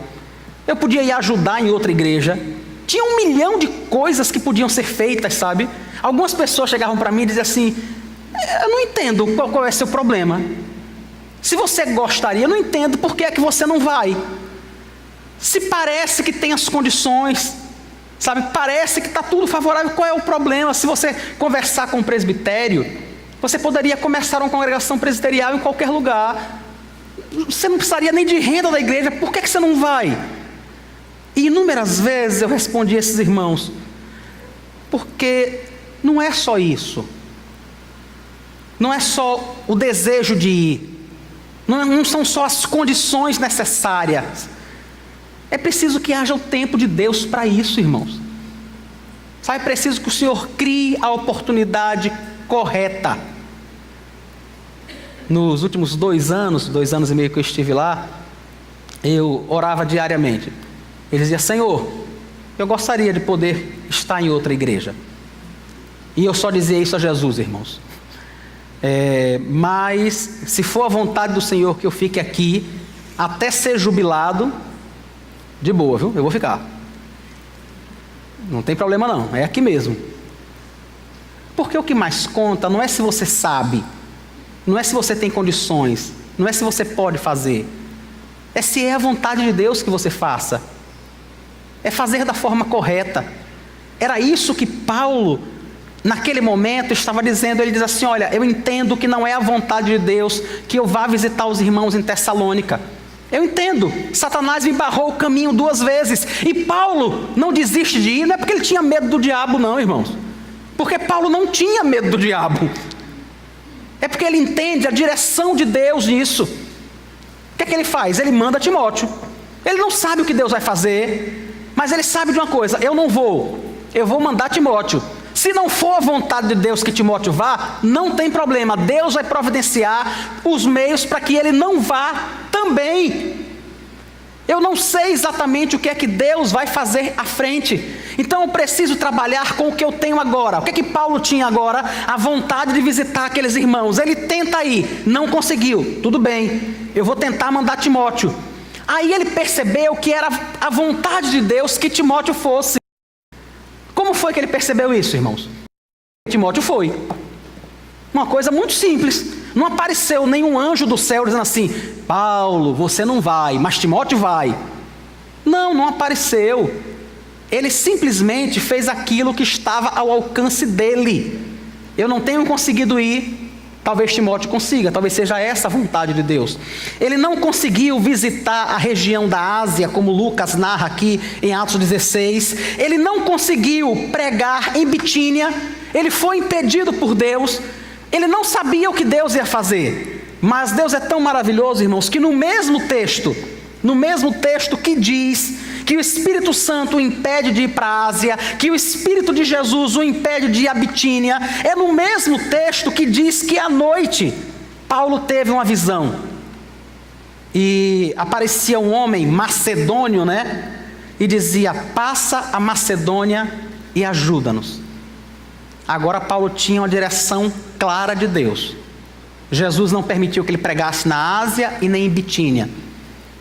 eu podia ir ajudar em outra igreja. Tinha 1 milhão de coisas que podiam ser feitas, sabe? Algumas pessoas chegavam para mim e diziam assim, eu não entendo qual é o seu problema. Se você gostaria, eu não entendo por que é que você não vai. Se parece que tem as condições, sabe? Parece que está tudo favorável, qual é o problema? Se você conversar com o presbitério, você poderia começar uma congregação presbiterial em qualquer lugar. Você não precisaria nem de renda da igreja, por que você não vai? E inúmeras vezes eu respondi a esses irmãos, porque não é só isso. Não é só o desejo de ir. Não são só as condições necessárias. É preciso que haja o tempo de Deus para isso, irmãos. Sabe, é preciso que o Senhor crie a oportunidade correta. Nos últimos 2 anos, 2 anos e meio que eu estive lá, eu orava diariamente. Eu dizia, Senhor, eu gostaria de poder estar em outra igreja. E eu só dizia isso a Jesus, irmãos. Mas, se for a vontade do Senhor que eu fique aqui, até ser jubilado, de boa, viu? Eu vou ficar. Não tem problema não, é aqui mesmo. Porque o que mais conta não é se você sabe, não é se você tem condições, não é se você pode fazer. É se é a vontade de Deus que você faça. É fazer da forma correta. Era isso que Paulo, naquele momento, estava dizendo. Ele diz assim, olha, eu entendo que não é a vontade de Deus que eu vá visitar os irmãos em Tessalônica. Eu entendo, Satanás me barrou o caminho 2 vezes. E Paulo não desiste de ir, não é porque ele tinha medo do diabo não, irmãos. Porque Paulo não tinha medo do diabo. É porque ele entende a direção de Deus nisso. O que é que ele faz? Ele manda Timóteo. Ele não sabe o que Deus vai fazer, mas ele sabe de uma coisa, eu não vou, eu vou mandar Timóteo. Se não for a vontade de Deus que Timóteo vá, não tem problema, Deus vai providenciar os meios para que ele não vá também. Eu não sei exatamente o que é que Deus vai fazer à frente, então eu preciso trabalhar com o que eu tenho agora. O que é que Paulo tinha agora? A vontade de visitar aqueles irmãos. Ele tenta ir, não conseguiu, tudo bem, eu vou tentar mandar Timóteo. Aí ele percebeu que era a vontade de Deus que Timóteo fosse. Como foi que ele percebeu isso, irmãos? Timóteo foi. Uma coisa muito simples. Não apareceu nenhum anjo do céu dizendo assim: Paulo, você não vai, mas Timóteo vai. Não apareceu. Ele simplesmente fez aquilo que estava ao alcance dele. Eu não tenho conseguido ir, talvez Timóteo consiga, talvez seja essa a vontade de Deus. Ele não conseguiu visitar a região da Ásia, como Lucas narra aqui em Atos 16. Ele não conseguiu pregar em Bitínia. Ele foi impedido por Deus. Ele não sabia o que Deus ia fazer. Mas Deus é tão maravilhoso, irmãos, que no mesmo texto que diz que o Espírito Santo o impede de ir para a Ásia, que o Espírito de Jesus o impede de ir a Bitínia, é no mesmo texto que diz que à noite Paulo teve uma visão. E aparecia um homem macedônio, e dizia: passa a Macedônia e ajuda-nos. Agora Paulo tinha uma direção clara de Deus. Jesus não permitiu que ele pregasse na Ásia e nem em Bitínia.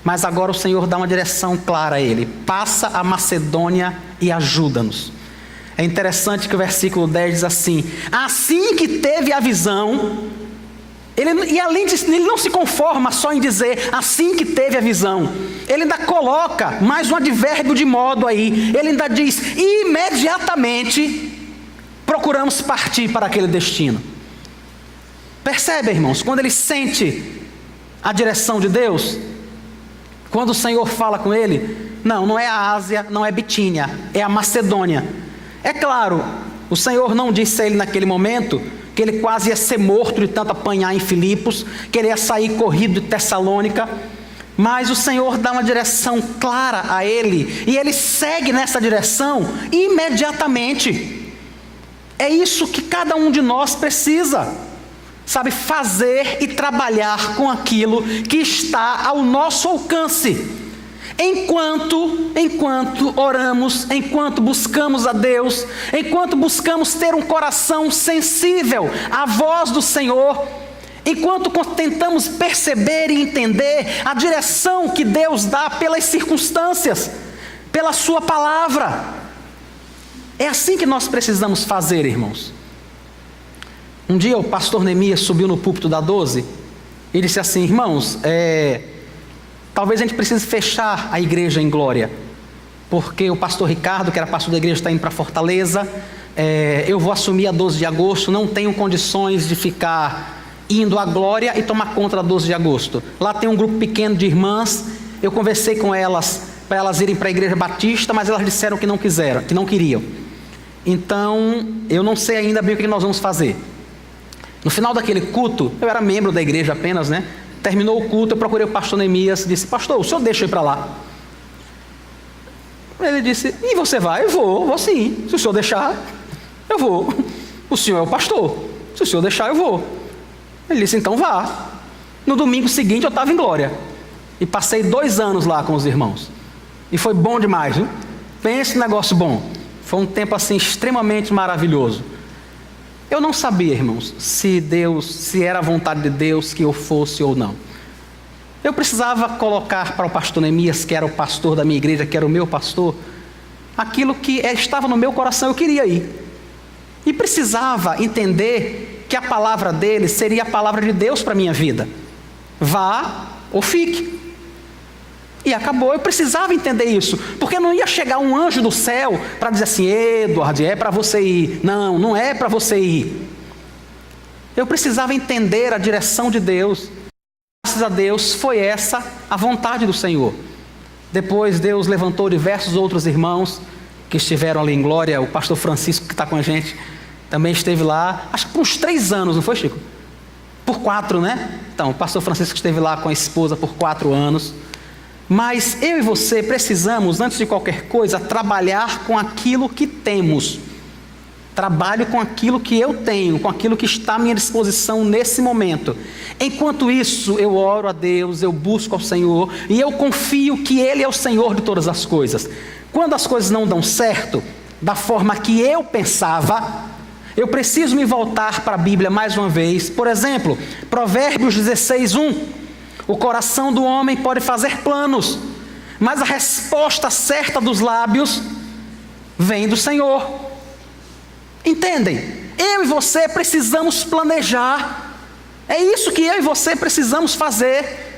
Mas agora o Senhor dá uma direção clara a ele: passa a Macedônia e ajuda-nos. É interessante que o versículo 10 diz assim: assim que teve a visão, e além disso, ele não se conforma só em dizer assim que teve a visão. Ele ainda coloca mais um advérbio de modo aí. Ele ainda diz: imediatamente procuramos partir para aquele destino. Percebe, irmãos, quando ele sente a direção de Deus, quando o Senhor fala com ele, não é a Ásia, não é Bitínia, é a Macedônia. É claro, o Senhor não disse a ele naquele momento que ele quase ia ser morto de tanto apanhar em Filipos, que ele ia sair corrido de Tessalônica, mas o Senhor dá uma direção clara a ele, e ele segue nessa direção imediatamente. É isso que cada um de nós precisa, sabe, fazer e trabalhar com aquilo que está ao nosso alcance. Enquanto oramos, enquanto buscamos a Deus, enquanto buscamos ter um coração sensível à voz do Senhor, enquanto tentamos perceber e entender a direção que Deus dá pelas circunstâncias, pela sua palavra. É assim que nós precisamos fazer, irmãos. Um dia o pastor Neemias subiu no púlpito da 12 e disse assim: irmãos, talvez a gente precise fechar a igreja em Glória, porque o pastor Ricardo, que era pastor da igreja, está indo para Fortaleza. Eu vou assumir a 12 de agosto, não tenho condições de ficar indo à Glória e tomar conta da 12 de agosto. Lá tem um grupo pequeno de irmãs, eu conversei com elas para elas irem para a igreja batista, mas elas disseram que não quiseram, que não queriam. Então, eu não sei ainda bem o que nós vamos fazer. No final daquele culto, eu era membro da igreja apenas, terminou o culto, eu procurei o pastor Neemias e disse: pastor, o senhor deixa eu ir para lá? Ele disse: e você vai? Eu vou sim. Se o senhor deixar, eu vou. O senhor é o pastor. Se o senhor deixar, eu vou. Ele disse: então vá. No domingo seguinte eu estava em Glória. E passei 2 anos lá com os irmãos. E foi bom demais, viu? Pense no negócio bom. Foi um tempo assim extremamente maravilhoso. Eu não sabia, irmãos, se era a vontade de Deus que eu fosse ou não. Eu precisava colocar para o pastor Neemias, que era o pastor da minha igreja, que era o meu pastor, aquilo que estava no meu coração. Eu queria ir. E precisava entender que a palavra dele seria a palavra de Deus para a minha vida. Vá ou fique. E acabou. Eu precisava entender isso, porque não ia chegar um anjo do céu para dizer assim: Edward, é para você ir. Não é para você ir. Eu precisava entender a direção de Deus. Graças a Deus foi essa a vontade do Senhor. Depois Deus levantou diversos outros irmãos que estiveram ali em Glória. O pastor Francisco, que está com a gente, também esteve lá, acho que por uns 3 anos, não foi, Chico? Por 4, Então, o pastor Francisco esteve lá com a esposa por 4 anos. Mas eu e você precisamos, antes de qualquer coisa, trabalhar com aquilo que temos. Trabalho com aquilo que eu tenho, com aquilo que está à minha disposição nesse momento. Enquanto isso, eu oro a Deus, eu busco ao Senhor e eu confio que Ele é o Senhor de todas as coisas. Quando as coisas não dão certo, da forma que eu pensava, eu preciso me voltar para a Bíblia mais uma vez. Por exemplo, Provérbios 16:1. O coração do homem pode fazer planos, mas a resposta certa dos lábios vem do Senhor. Entendem? Eu e você precisamos planejar. É isso que eu e você precisamos fazer.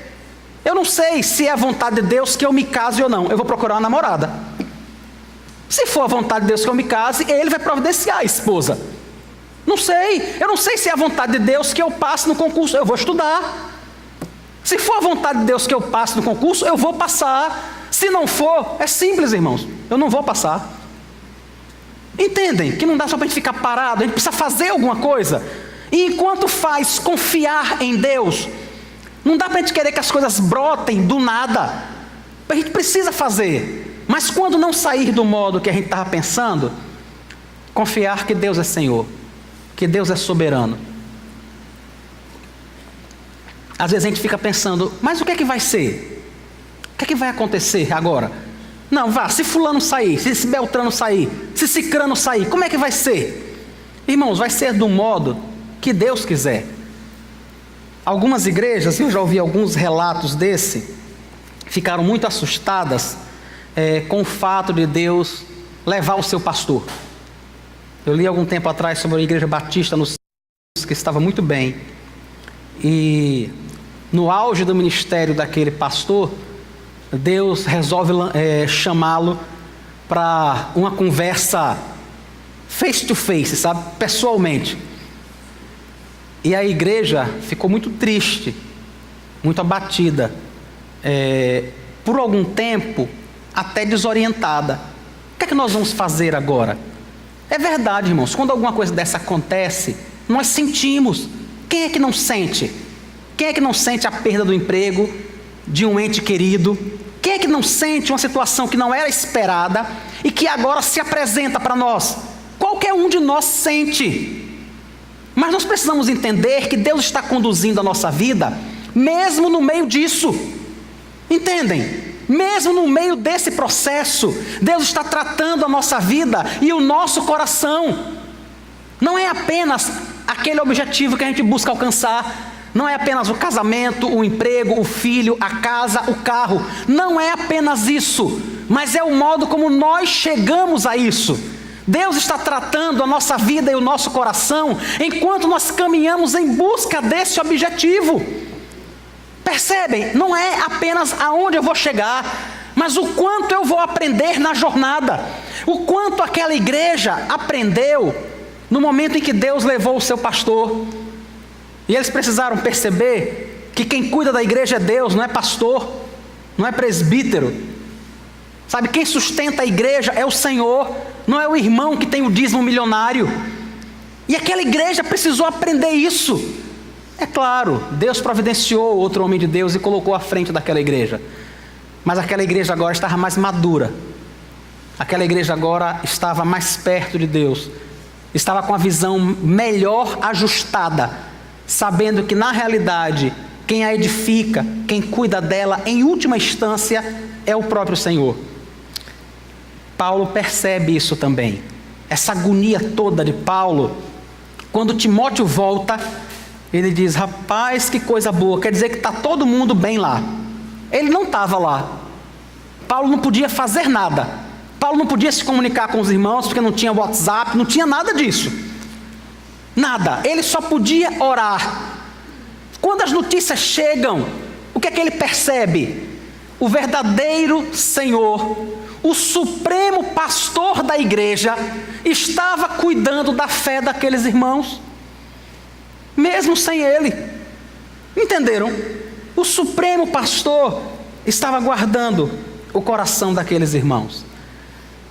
Eu não sei se é a vontade de Deus que eu me case ou não. Eu vou procurar uma namorada. Se for a vontade de Deus que eu me case, Ele vai providenciar a esposa. Não sei. Eu não sei se é a vontade de Deus que eu passe no concurso. Eu vou estudar. Se for a vontade de Deus que eu passe no concurso, eu vou passar. Se não for, é simples, irmãos. Eu não vou passar. Entendem que não dá só para a gente ficar parado. A gente precisa fazer alguma coisa. E enquanto faz confiar em Deus, não dá para a gente querer que as coisas brotem do nada. A gente precisa fazer. Mas quando não sair do modo que a gente estava pensando, confiar que Deus é Senhor, que Deus é soberano. Às vezes a gente fica pensando, mas o que é que vai ser? O que é que vai acontecer agora? Não, vá, se fulano sair, se esse Beltrano sair, se Cicrano sair, como é que vai ser? Irmãos, vai ser do modo que Deus quiser. Algumas igrejas, eu já ouvi alguns relatos desse, ficaram muito assustadas com o fato de Deus levar o seu pastor. Eu li algum tempo atrás sobre a igreja batista no que estava muito bem. E no auge do ministério daquele pastor, Deus resolve chamá-lo para uma conversa face to face, sabe? Pessoalmente. E a igreja ficou muito triste, muito abatida, por algum tempo até desorientada. O que é que nós vamos fazer agora? É verdade, irmãos, quando alguma coisa dessa acontece, nós sentimos. Quem é que não sente? Quem é que não sente a perda do emprego, de um ente querido? Quem é que não sente uma situação que não era esperada e que agora se apresenta para nós? Qualquer um de nós sente. Mas nós precisamos entender que Deus está conduzindo a nossa vida, mesmo no meio disso. Entendem? Mesmo no meio desse processo, Deus está tratando a nossa vida e o nosso coração. Não é apenas aquele objetivo que a gente busca alcançar. Não é apenas o casamento, o emprego, o filho, a casa, o carro. Não é apenas isso, mas é o modo como nós chegamos a isso. Deus está tratando a nossa vida e o nosso coração enquanto nós caminhamos em busca desse objetivo. Percebem? Não é apenas aonde eu vou chegar, mas o quanto eu vou aprender na jornada. O quanto aquela igreja aprendeu no momento em que Deus levou o seu pastor. E eles precisaram perceber que quem cuida da igreja é Deus, não é pastor, não é presbítero. Sabe, quem sustenta a igreja é o Senhor, não é o irmão que tem o dízimo milionário. E aquela igreja precisou aprender isso. É claro, Deus providenciou outro homem de Deus e colocou à frente daquela igreja. Mas aquela igreja agora estava mais madura. Aquela igreja agora estava mais perto de Deus. Estava com a visão melhor ajustada, sabendo que na realidade, quem a edifica, quem cuida dela, em última instância, é o próprio Senhor. Paulo percebe isso também. Essa agonia toda de Paulo, quando Timóteo volta, ele diz, rapaz, que coisa boa, quer dizer que está todo mundo bem lá. Ele não estava lá. Paulo não podia fazer nada. Paulo não podia se comunicar com os irmãos, porque não tinha WhatsApp, não tinha nada disso. Nada, ele só podia orar. Quando as notícias chegam, o que é que ele percebe? O verdadeiro Senhor, o supremo pastor da igreja, estava cuidando da fé daqueles irmãos, mesmo sem ele. Entenderam? O supremo pastor estava guardando o coração daqueles irmãos.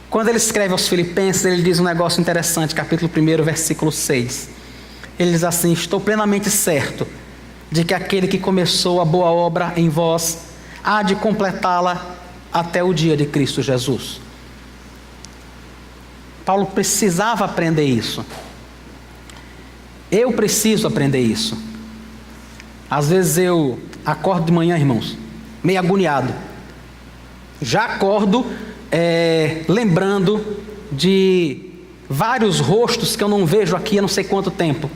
Quando ele escreve aos Filipenses, ele diz um negócio interessante, capítulo 1, versículo 6. Ele diz assim, estou plenamente certo de que aquele que começou a boa obra em vós, há de completá-la até o dia de Cristo Jesus. Paulo precisava aprender isso. Eu preciso aprender isso. Às vezes eu acordo de manhã, irmãos, meio agoniado. Já acordo lembrando de vários rostos que eu não vejo aqui há não sei quanto tempo.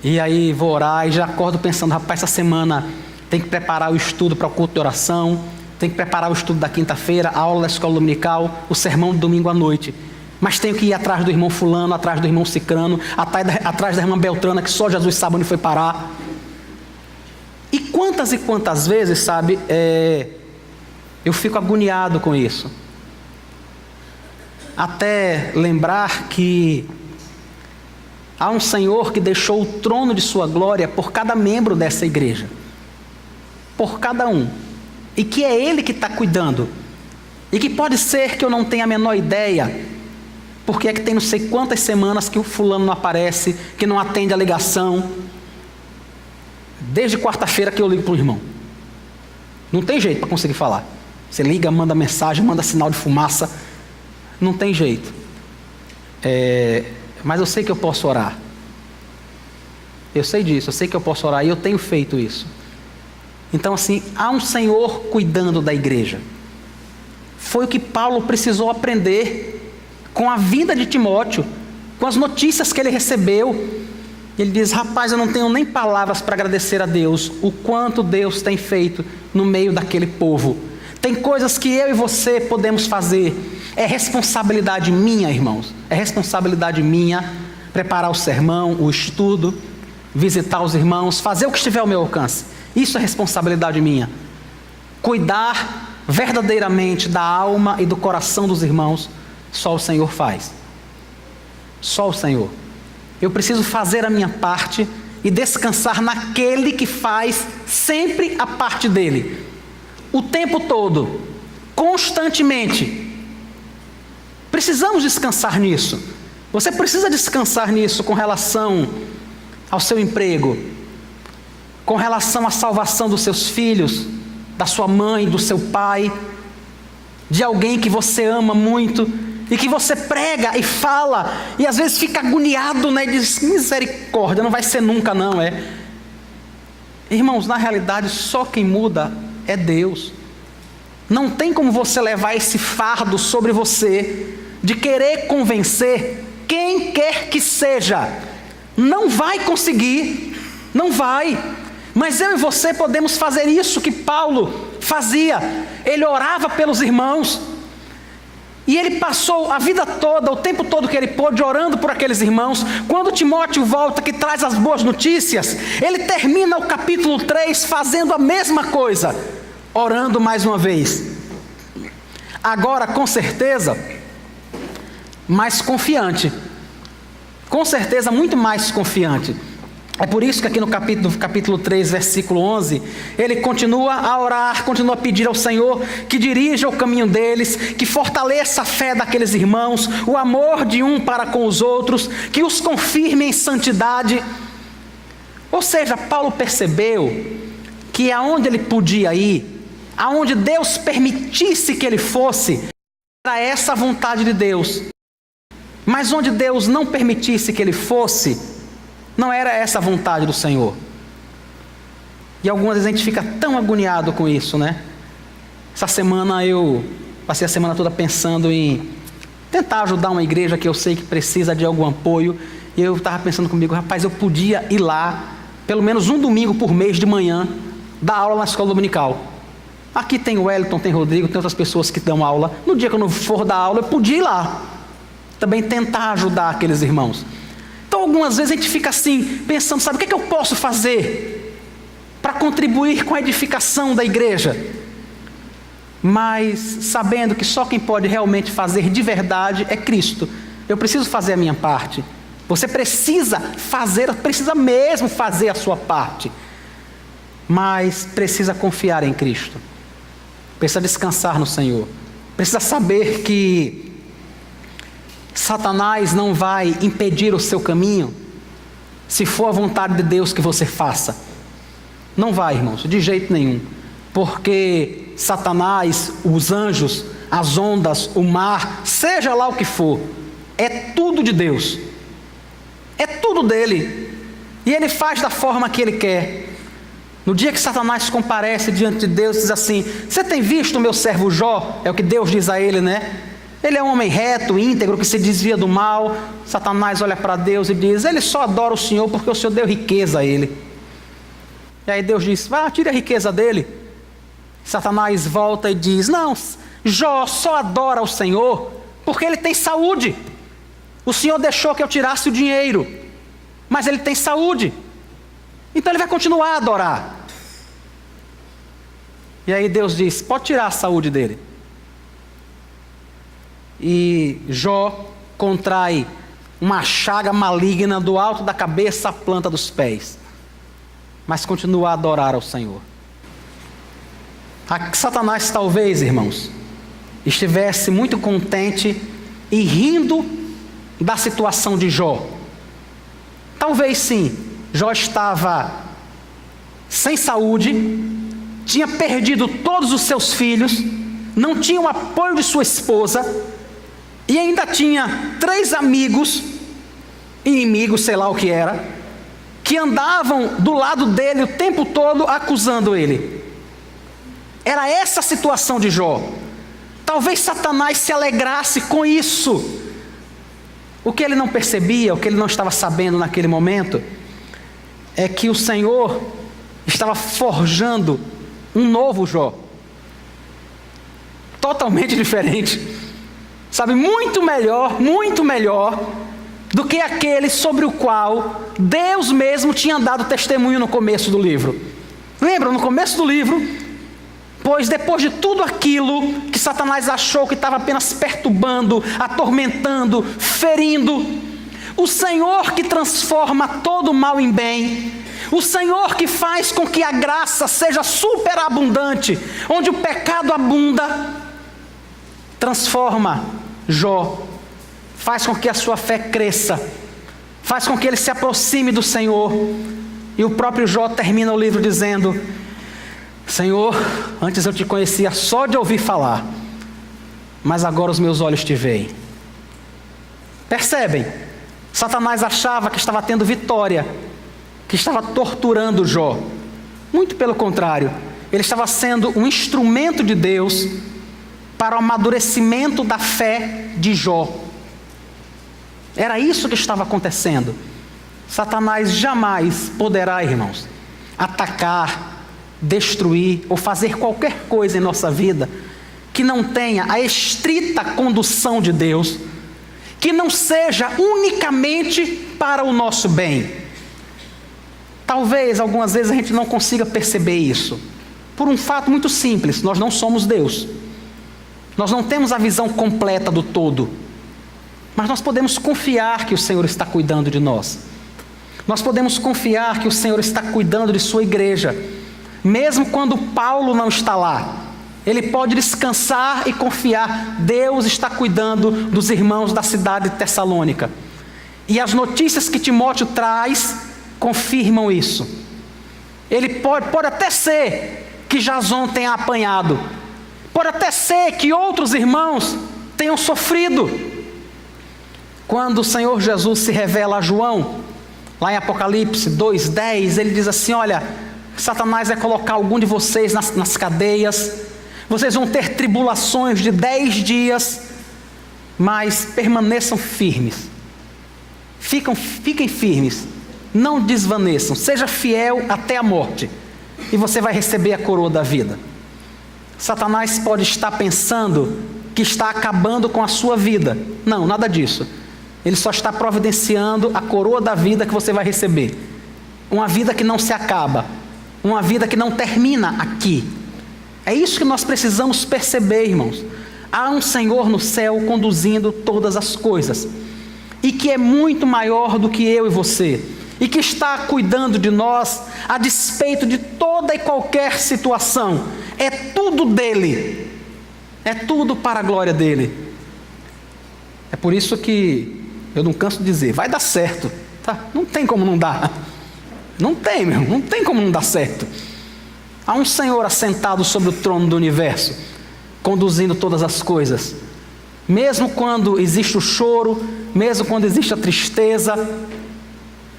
E aí vou orar e já acordo pensando, rapaz, essa semana tem que preparar o estudo para o culto de oração, tem que preparar o estudo da quinta-feira, a aula da escola dominical, o sermão do domingo à noite. mas tenho que ir atrás do irmão fulano, atrás do irmão cicrano, atrás da irmã Beltrana, que só Jesus sabe onde foi parar. E quantas vezes, sabe, eu fico agoniado com isso. Até lembrar que há um Senhor que deixou o trono de sua glória por cada membro dessa igreja. Por cada um. E que é Ele que está cuidando. E que pode ser que eu não tenha a menor ideia porque é que tem não sei quantas semanas que o fulano não aparece, que não atende a ligação. Desde quarta-feira que eu ligo para o irmão. Não tem jeito para conseguir falar. Você liga, manda mensagem, manda sinal de fumaça. Não tem jeito. Mas eu sei que eu posso orar. Eu sei disso, eu sei que eu posso orar e eu tenho feito isso. Então assim, há um Senhor cuidando da igreja. Foi o que Paulo precisou aprender com a vinda de Timóteo, com as notícias que ele recebeu. Ele diz: rapaz, eu não tenho nem palavras para agradecer a Deus, o quanto Deus tem feito no meio daquele povo. Tem coisas que eu e você podemos fazer. É responsabilidade minha, irmãos. É responsabilidade minha preparar o sermão, o estudo, visitar os irmãos, fazer o que estiver ao meu alcance. Isso é responsabilidade minha. Cuidar verdadeiramente da alma e do coração dos irmãos, só o Senhor faz. Só o Senhor. Eu preciso fazer a minha parte e descansar naquele que faz sempre a parte dele. O tempo todo, constantemente. Precisamos descansar nisso. Você precisa descansar nisso com relação ao seu emprego, com relação à salvação dos seus filhos, da sua mãe, do seu pai, de alguém que você ama muito e que você prega e fala e às vezes fica agoniado, né? E diz: misericórdia, não vai ser nunca não, Irmãos, na realidade só quem muda é Deus. Não tem como você levar esse fardo sobre você de querer convencer quem quer que seja. Não vai conseguir, não vai. Mas eu e você podemos fazer isso que Paulo fazia. Ele orava pelos irmãos e ele passou a vida toda, o tempo todo que ele pôde, orando por aqueles irmãos. Quando Timóteo volta, que traz as boas notícias, ele termina o capítulo 3 fazendo a mesma coisa, orando mais uma vez. Agora, com certeza, mais confiante. Com certeza, muito mais confiante. É por isso que aqui no capítulo 3, versículo 11, ele continua a orar, continua a pedir ao Senhor que dirija o caminho deles, que fortaleça a fé daqueles irmãos, o amor de um para com os outros, que os confirme em santidade. Ou seja, Paulo percebeu que aonde ele podia ir, aonde Deus permitisse que ele fosse, era essa a vontade de Deus. Mas onde Deus não permitisse que ele fosse, não era essa a vontade do Senhor. E algumas vezes a gente fica tão agoniado com isso, né? Essa semana eu passei a semana toda pensando em tentar ajudar uma igreja que eu sei que precisa de algum apoio. E eu estava pensando comigo: rapaz, eu podia ir lá, pelo menos um domingo por mês de manhã, dar aula na escola dominical. Aqui tem o Wellington, tem o Rodrigo, tem outras pessoas que dão aula. No dia que eu não for dar aula, eu podia ir lá. Também tentar ajudar aqueles irmãos. Então algumas vezes a gente fica assim, pensando: sabe o que eu posso fazer para contribuir com a edificação da igreja? Mas sabendo que só quem pode realmente fazer de verdade é Cristo. Eu preciso fazer a minha parte. Você precisa mesmo fazer a sua parte. Mas precisa confiar em Cristo. Precisa descansar no Senhor. Precisa saber que Satanás não vai impedir o seu caminho, se for a vontade de Deus que você faça. Não vai, irmãos, de jeito nenhum. Porque Satanás, os anjos, as ondas, o mar, seja lá o que for, é tudo de Deus. É tudo dele. E ele faz da forma que ele quer. No dia que Satanás comparece diante de Deus, diz assim: você tem visto o meu servo Jó? É o que Deus diz a ele, né? Ele é um homem reto, íntegro, que se desvia do mal. Satanás olha para Deus e diz: ele só adora o Senhor porque o Senhor deu riqueza a ele. E aí Deus diz: vá, tire a riqueza dele. Satanás volta e diz: não, Jó só adora o Senhor porque ele tem saúde. O Senhor deixou que eu tirasse o dinheiro, mas ele tem saúde. Então ele vai continuar a adorar. E aí Deus diz: pode tirar a saúde dele. E Jó contrai uma chaga maligna do alto da cabeça à planta dos pés, mas continua a adorar ao Senhor. Satanás talvez, irmãos, estivesse muito contente e rindo da situação de Jó. Talvez sim. Jó estava sem saúde, tinha perdido todos os seus filhos, não tinha o apoio de sua esposa, e ainda tinha 3 amigos, inimigos, sei lá o que era, que andavam do lado dele o tempo todo acusando ele. Era essa a situação de Jó. Talvez Satanás se alegrasse com isso. O que ele não percebia, o que ele não estava sabendo naquele momento, é que o Senhor estava forjando um novo Jó. Totalmente diferente. Sabe, muito melhor do que aquele sobre o qual Deus mesmo tinha dado testemunho no começo do livro. Lembram, no começo do livro? Pois depois de tudo aquilo que Satanás achou que estava apenas perturbando, atormentando, ferindo, o Senhor que transforma todo mal em bem, o Senhor que faz com que a graça seja superabundante, onde o pecado abunda, transforma Jó, faz com que a sua fé cresça, faz com que ele se aproxime do Senhor. E o próprio Jó termina o livro dizendo: Senhor, antes eu te conhecia só de ouvir falar, mas agora os meus olhos te veem. Percebem? Satanás achava que estava tendo vitória, que estava torturando Jó. Muito pelo contrário, ele estava sendo um instrumento de Deus para o amadurecimento da fé de Jó. Era isso que estava acontecendo. Satanás jamais poderá, irmãos, atacar, destruir ou fazer qualquer coisa em nossa vida que não tenha a estrita condução de Deus, que não seja unicamente para o nosso bem. Talvez algumas vezes a gente não consiga perceber isso, por um fato muito simples: nós não somos Deus. Nós não temos a visão completa do todo, mas nós podemos confiar que o Senhor está cuidando de nós. Nós podemos confiar que o Senhor está cuidando de sua igreja, mesmo quando Paulo não está lá. Ele pode descansar e confiar: Deus está cuidando dos irmãos da cidade de Tessalônica. E as notícias que Timóteo traz confirmam isso. Ele pode até ser que Jason tenha apanhado, pode até ser que outros irmãos tenham sofrido. Quando o Senhor Jesus se revela a João, lá em Apocalipse 2:10, ele diz assim: olha, Satanás vai colocar algum de vocês nas cadeias, vocês vão ter tribulações de 10 dias, mas permaneçam firmes. Fiquem firmes, não desvaneçam, seja fiel até a morte, e você vai receber a coroa da vida. Satanás pode estar pensando que está acabando com a sua vida. Não, nada disso. Ele só está providenciando a coroa da vida que você vai receber. Uma vida que não se acaba, uma vida que não termina aqui. É isso que nós precisamos perceber, irmãos. Há um Senhor no céu conduzindo todas as coisas, e que é muito maior do que eu e você, e que está cuidando de nós a despeito de toda e qualquer situação. É tudo dele, é tudo para a glória dele. É por isso que eu não canso de dizer: vai dar certo, tá? Não tem como não dar. Não tem como não dar certo. Há um Senhor assentado sobre o trono do universo, conduzindo todas as coisas. Mesmo quando existe o choro, mesmo quando existe a tristeza,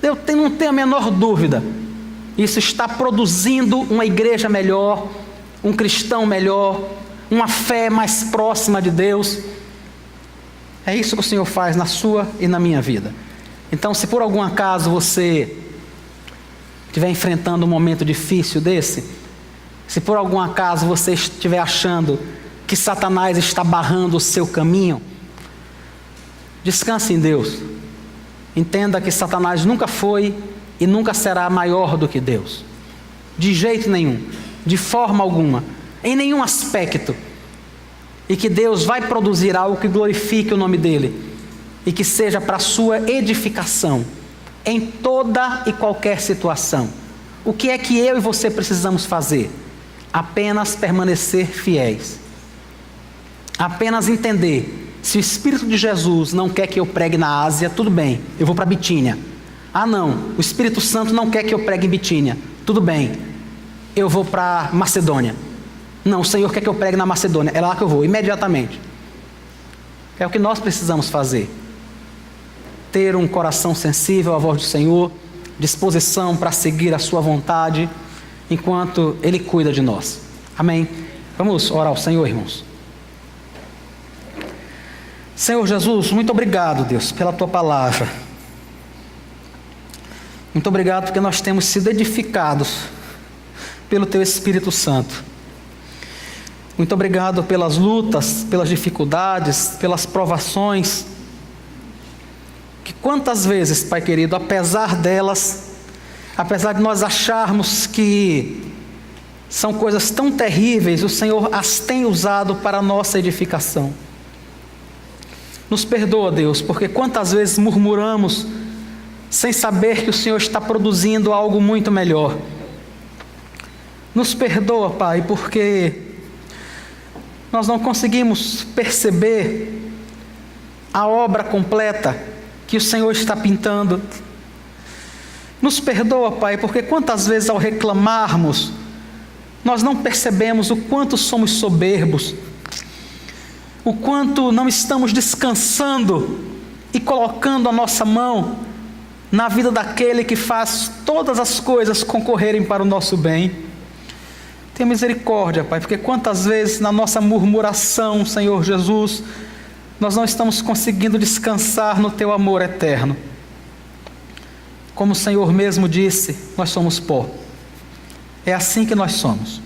eu não tenho a menor dúvida, isso está produzindo uma igreja melhor, um cristão melhor, uma fé mais próxima de Deus. É isso que o Senhor faz na sua e na minha vida. Então, se por algum acaso você estiver enfrentando um momento difícil desse, se por algum acaso você estiver achando que Satanás está barrando o seu caminho, Descanse em Deus. Entenda que Satanás nunca foi e nunca será maior do que Deus. De jeito nenhum, de forma alguma, em nenhum aspecto. E que Deus vai produzir algo que glorifique o nome dEle e que seja para a sua edificação em toda e qualquer situação. O que é que eu e você precisamos fazer? Apenas permanecer fiéis. Apenas entender, se o Espírito de Jesus não quer que eu pregue na Ásia, tudo bem, eu vou para Bitínia. Ah não, o Espírito Santo não quer que eu pregue em Bitínia, tudo bem, eu vou para Macedônia. Não, o Senhor quer que eu pregue na Macedônia, é lá que eu vou, imediatamente. É o que nós precisamos fazer. Ter um coração sensível à voz do Senhor, disposição para seguir a sua vontade, enquanto Ele cuida de nós. Amém? Vamos orar ao Senhor, irmãos. Senhor Jesus, muito obrigado, Deus, pela Tua palavra. Muito obrigado porque nós temos sido edificados pelo Teu Espírito Santo. Muito obrigado pelas lutas, pelas dificuldades, pelas provações, que quantas vezes, Pai querido, apesar delas, apesar de nós acharmos que são coisas tão terríveis, o Senhor as tem usado para a nossa edificação. Nos perdoa, Deus, porque quantas vezes murmuramos sem saber que o Senhor está produzindo algo muito melhor. Nos perdoa, Pai, porque nós não conseguimos perceber a obra completa que o Senhor está pintando. Nos perdoa, Pai, porque quantas vezes ao reclamarmos, nós não percebemos o quanto somos soberbos, o quanto não estamos descansando e colocando a nossa mão na vida daquele que faz todas as coisas concorrerem para o nosso bem. Tenha misericórdia, Pai, porque quantas vezes na nossa murmuração, Senhor Jesus, nós não estamos conseguindo descansar no Teu amor eterno. Como o Senhor mesmo disse, nós somos pó. É assim que nós somos.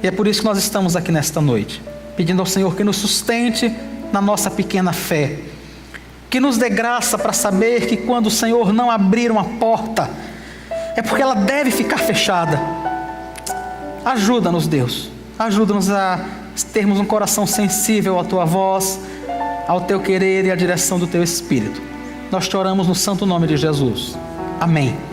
E é por isso que nós estamos aqui nesta noite, pedindo ao Senhor que nos sustente na nossa pequena fé, que nos dê graça para saber que quando o Senhor não abrir uma porta, é porque ela deve ficar fechada. Ajuda-nos, Deus, ajuda-nos a termos um coração sensível à Tua voz, ao Teu querer e à direção do Teu Espírito. Nós te oramos no santo nome de Jesus. Amém.